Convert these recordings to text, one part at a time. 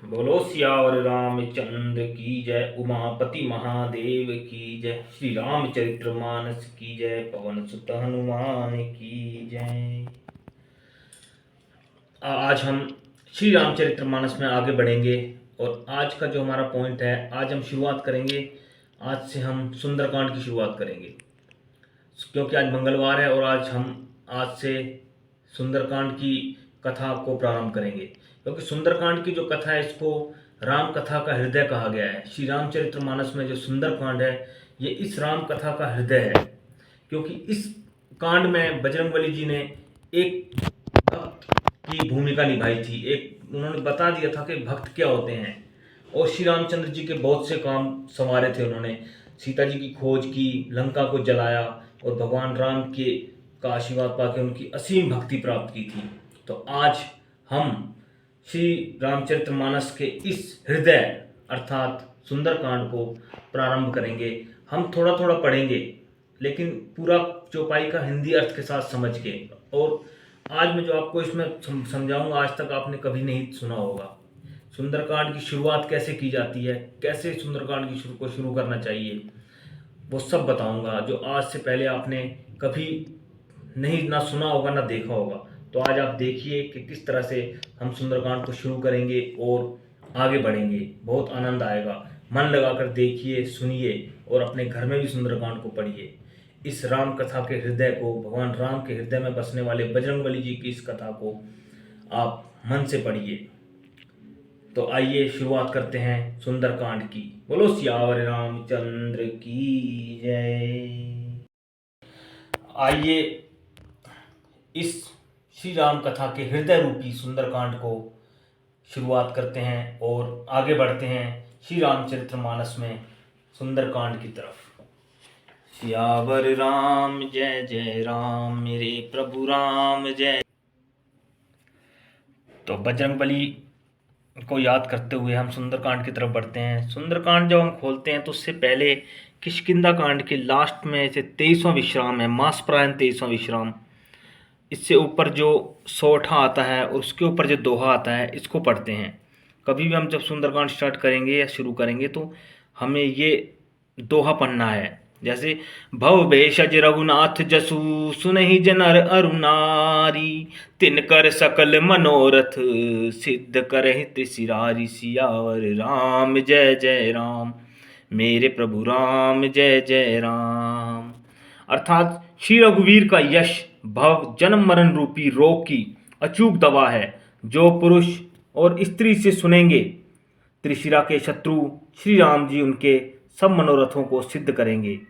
बोलो सियावर रामचंद्र की जय। उमापति महादेव की जय। श्री रामचरित्र मानस की जय। पवन सुत हनुमान की जय। आज हम श्री रामचरित्र मानस में आगे बढ़ेंगे और आज का जो हमारा पॉइंट है, आज हम शुरुआत करेंगे। आज से हम सुंदरकांड की शुरुआत करेंगे क्योंकि आज मंगलवार है और आज से सुंदरकांड की कथा को प्रारंभ करेंगे। क्योंकि सुंदरकांड की जो कथा है, इसको राम कथा का हृदय कहा गया है। श्री रामचरित्र मानस में जो सुंदरकांड है, ये इस राम कथा का हृदय है। क्योंकि इस कांड में बजरंगबली जी ने एक भक्त की भूमिका निभाई थी। उन्होंने बता दिया था कि भक्त क्या होते हैं, और श्री रामचंद्र जी के बहुत से काम संवारे थे। उन्होंने सीता जी की खोज की, लंका को जलाया और भगवान राम के का आशीर्वाद पाकर उनकी असीम भक्ति प्राप्त की थी। तो आज हम श्री रामचरितमानस के इस हृदय अर्थात सुंदरकांड को प्रारंभ करेंगे। हम थोड़ा थोड़ा पढ़ेंगे, लेकिन पूरा चौपाई का हिंदी अर्थ के साथ समझ के। और आज मैं जो आपको इसमें समझाऊंगा, आज तक आपने कभी नहीं सुना होगा। सुंदरकांड की शुरुआत कैसे की जाती है, कैसे सुंदरकांड की शुरू करना चाहिए, वो सब बताऊंगा, जो आज से पहले आपने कभी नहीं ना सुना होगा ना देखा होगा। तो आज आप देखिए कि किस तरह से हम सुंदरकांड को शुरू करेंगे और आगे बढ़ेंगे। बहुत आनंद आएगा। मन लगाकर देखिए, सुनिए और अपने घर में भी सुंदरकांड को पढ़िए। इस राम कथा के हृदय को, भगवान राम के हृदय में बसने वाले बजरंगबली जी की इस कथा को आप मन से पढ़िए। तो आइए शुरुआत करते हैं सुंदरकांड की। बोलो सियावर रामचंद्र की जय। आइए इस श्री राम कथा के हृदय रूपी सुंदरकांड को शुरुआत करते हैं और आगे बढ़ते हैं श्री रामचरितमानस में सुंदरकांड की तरफ। सियावर राम जय जय राम, मेरे प्रभु राम जय। तो बजरंगबली को याद करते हुए हम सुंदरकांड की तरफ बढ़ते हैं। सुंदरकांड जब हम खोलते हैं तो उससे पहले किष्किंधा कांड के लास्ट में से 23वां विश्राम है, मासप्रायण 23वां विश्राम। इससे ऊपर जो सोठा आता है और उसके ऊपर जो दोहा आता है, इसको पढ़ते हैं। कभी भी हम जब सुंदरकांड स्टार्ट करेंगे या शुरू करेंगे तो हमें ये दोहा पढ़ना है। जैसे भव भेषज रघुनाथ जसु, सुनहि जनर अरुनारी, तिनकर सकल मनोरथ, सिद्ध करहि त्रिशिरारी। सियावर राम जय जय राम, मेरे प्रभु राम जय जय राम। अर्थात श्री रघुवीर का यश भव जन्म मरण रूपी रोग की अचूक दवा है। जो पुरुष और स्त्री से सुनेंगे, त्रिशिरा के शत्रु श्री राम जी उनके सब मनोरथों को सिद्ध करेंगे।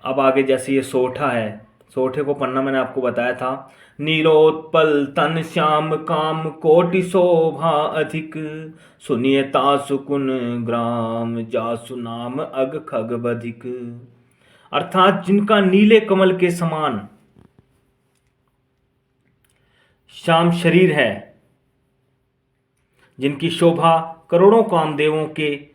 अब आगे जैसे ये सोठा है, सोठे को पढ़ना मैंने आपको बताया था। नीलोत्पल तन श्याम काम, कोटि शोभा अधिक, सुनिए तासु कुन ग्राम, जासु नाम अग खग बधिक। अर्थात जिनका नीले कमल के समान श्याम शरीर है, जिनकी शोभा करोड़ों कामदेवों के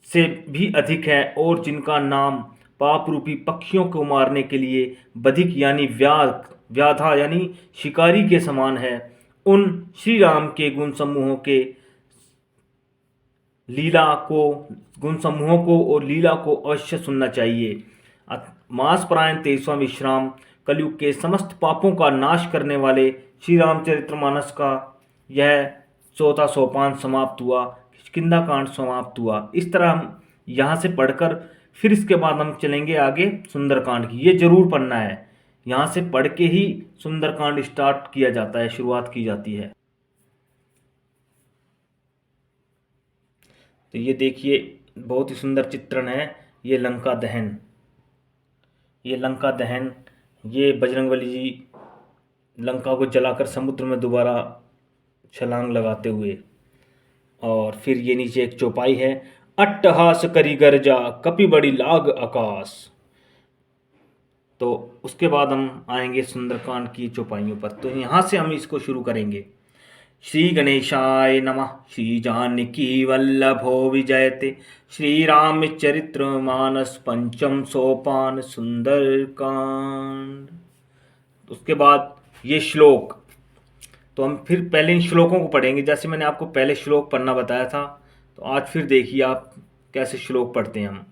से भी अधिक है, और जिनका नाम पाप रूपी पक्षियों को मारने के लिए बधिक यानी व्याधा यानी शिकारी के समान है, उन श्री राम के गुण समूहों को और लीला को अवश्य सुनना चाहिए। मासप्रायण 23वां विश्राम कलयुग के समस्त पापों का नाश करने वाले श्री रामचरितमानस का यह चौथा सोपान समाप्त हुआ, किष्किंधा कांड समाप्त हुआ। इस तरह हम यहाँ से पढ़कर फिर इसके बाद हम चलेंगे आगे सुंदरकांड की। ये जरूर पढ़ना है, यहाँ से पढ़ के ही सुंदरकांड स्टार्ट किया जाता है, शुरुआत की जाती है। तो ये देखिए, बहुत ही सुंदर चित्रण है। ये लंका दहन, ये बजरंगबली जी लंका को जलाकर समुद्र में दोबारा छलांग लगाते हुए। और फिर ये नीचे एक चौपाई है। अट्टहास करी गर्जा, कपि बड़ी लाग आकाश। तो उसके बाद हम आएंगे सुंदरकांड की चौपाइयों पर। तो यहाँ से हम इसको शुरू करेंगे। श्री गणेशाय नमः। श्री जानकी वल्लभो विजयते, श्री रामचरित्र मानस पंचम सोपान सुंदरकांड। उसके बाद ये श्लोक, तो हम फिर पहले इन श्लोकों को पढ़ेंगे, जैसे मैंने आपको पहले श्लोक पढ़ना बताया था। तो आज फिर देखिए आप कैसे श्लोक पढ़ते हैं हम।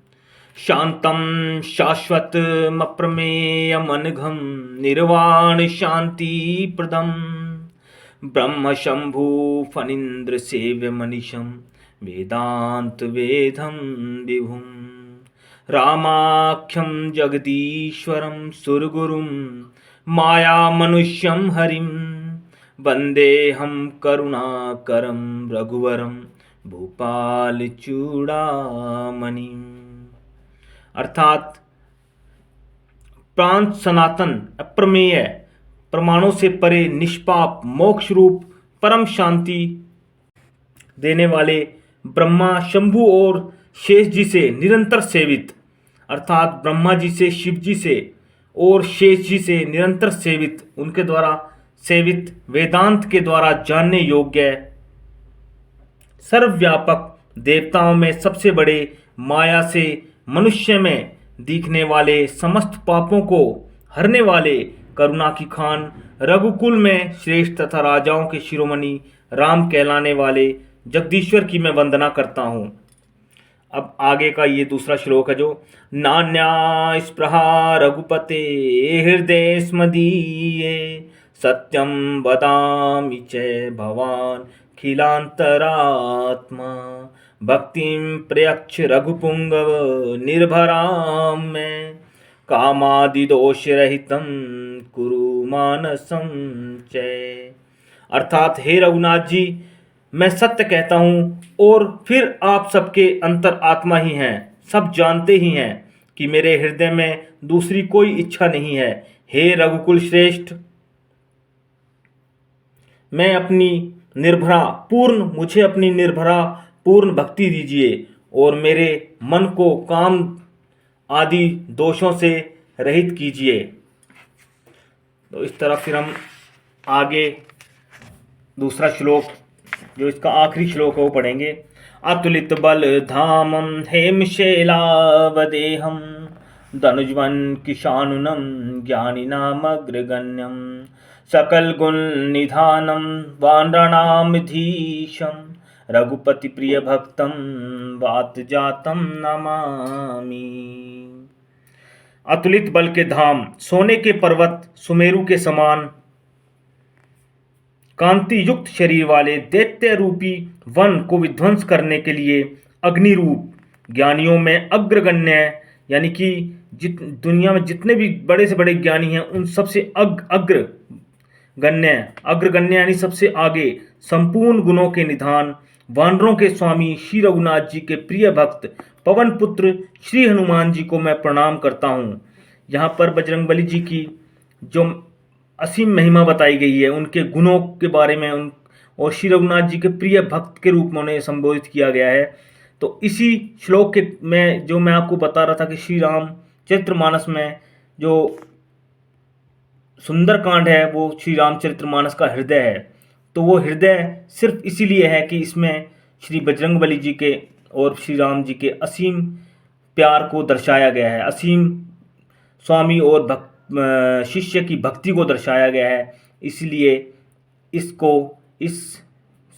शांतं शाश्वतमप्रमेयमनघं निर्वाण शांति प्रदम ब्रह्म शंभु फणीन्द्र सेव्य मनीषं वेदांत वेदं विभुं रामाख्यं जगदीश्वरं सुरगुरुं माया मनुष्यं हरिं वंदेहं करुणाकरं रघुवरं भूपाल चूड़ामणि। अर्थात प्रांत सनातन अप्रमेय प्रमाणों से परे निष्पाप मोक्ष रूप परम शांति देने वाले ब्रह्मा शंभु और शेष जी से निरंतर सेवित, अर्थात ब्रह्मा जी से, शिव जी से और शेष जी से निरंतर सेवित, उनके द्वारा सेवित, वेदांत के द्वारा जानने योग्य, सर्वव्यापक, देवताओं में सबसे बड़े, माया से मनुष्य में दिखने वाले, समस्त पापों को हरने वाले, करुणा की खान, रघुकुल में श्रेष्ठ तथा राजाओं के शिरोमणि राम कहलाने वाले जगदीश्वर की मैं वंदना करता हूँ। अब आगे का ये दूसरा श्लोक है जो नान्या स्पृहा रघुपते हृदय स्मदीये सत्यम वदामि च भवान खिलांतरात्मा भक्तिं प्रयच्छ रघुपुंगव निर्भराम में कामादि दोष रहितं कुरु मानसं च। अर्थात हे रघुनाथ जी, मैं सत्य कहता हूँ और फिर आप सबके अंतर आत्मा ही हैं, सब जानते ही हैं कि मेरे हृदय में दूसरी कोई इच्छा नहीं है। हे रघुकुल श्रेष्ठ, मैं अपनी मुझे अपनी निर्भरा पूर्ण भक्ति दीजिए और मेरे मन को काम आदि दोषों से रहित कीजिए। तो इस तरह फिर हम आगे दूसरा श्लोक, जो इसका आखिरी श्लोक है, वो पढ़ेंगे। अतुलित बल धामम हेम शैलावदेहम धनुजवन किशानुनम ज्ञानिनामग्रगण्यम सकल गुण निधानम वानराणामधीशम रघुपति प्रिय भक्तम वात जातम नमामि। अतुलित बल के धाम, सोने के पर्वत, सुमेरु के समान कांति युक्त शरीर वाले दैत्य रूपी वन को विध्वंस करने के लिए अग्नि रूप, ज्ञानियों में अग्रगण्य, यानी कि दुनिया में जितने भी बड़े से बड़े ज्ञानी हैं उन सबसे अग्रगण्य यानी सबसे आगे, संपूर्ण गुणों के निधान, वानरों के स्वामी श्री रघुनाथ जी के प्रिय भक्त पवन पुत्र श्री हनुमान जी को मैं प्रणाम करता हूँ। यहाँ पर बजरंगबली जी की जो असीम महिमा बताई गई है, उनके गुणों के बारे में, और श्री रघुनाथ जी के प्रिय भक्त के रूप में उन्हें संबोधित किया गया है। तो इसी श्लोक के में जो मैं आपको बता रहा था कि श्री राम चरितमानस में जो सुंदरकांड है वो श्री रामचरितमानस का हृदय है। तो वो हृदय सिर्फ इसीलिए है कि इसमें श्री बजरंगबली जी के और श्री राम जी के असीम प्यार को दर्शाया गया है, असीम स्वामी और शिष्य की भक्ति को दर्शाया गया है। इसलिए इस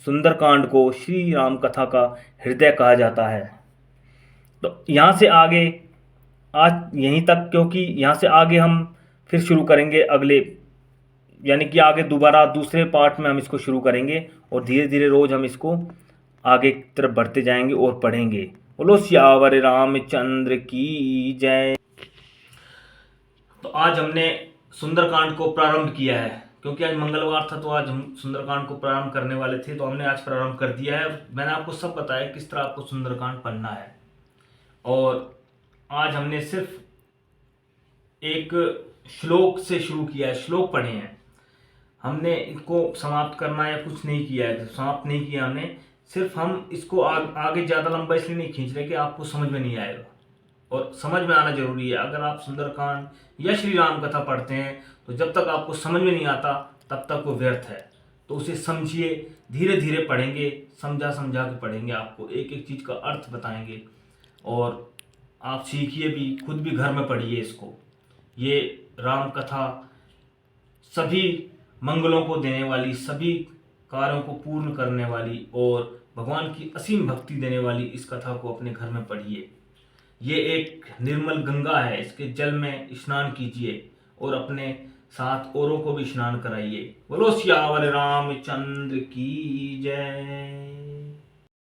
सुंदरकांड को श्री राम कथा का हृदय कहा जाता है। तो यहाँ से आगे आज यहीं तक, क्योंकि यहाँ से आगे हम फिर शुरू करेंगे अगले, यानी कि आगे दोबारा दूसरे पार्ट में हम इसको शुरू करेंगे और धीरे धीरे रोज हम इसको आगे की तरफ बढ़ते जाएंगे और पढ़ेंगे। बोलो सियावर रामचंद्र की जय। तो आज हमने सुंदरकांड को प्रारंभ किया है, क्योंकि आज मंगलवार था तो आज हम सुंदरकांड को प्रारंभ करने वाले थे, तो हमने आज प्रारंभ कर दिया है। मैंने आपको सब बताया किस तरह आपको सुंदरकांड पढ़ना है, और आज हमने सिर्फ एक श्लोक से शुरू किया है, श्लोक पढ़े हैं। हमने इनको समाप्त करना या कुछ नहीं किया है, समाप्त नहीं किया हमने, सिर्फ हम इसको आगे ज़्यादा लंबा इसलिए नहीं खींच रहे कि आपको समझ में नहीं आएगा, और समझ में आना जरूरी है। अगर आप सुंदरकांड या श्री राम कथा पढ़ते हैं तो जब तक आपको समझ में नहीं आता तब तक वो व्यर्थ है। तो उसे समझिए, धीरे धीरे पढ़ेंगे, समझा के पढ़ेंगे, आपको एक एक चीज़ का अर्थ बताएंगे और आप सीखिए भी, खुद भी घर में पढ़िए इसको। ये राम कथा सभी मंगलों को देने वाली, सभी कार्यों को पूर्ण करने वाली और भगवान की असीम भक्ति देने वाली इस कथा को अपने घर में पढ़िए। ये एक निर्मल गंगा है, इसके जल में स्नान कीजिए और अपने साथ औरों को भी स्नान कराइए। बोलो सियावर रामचंद्र की जय।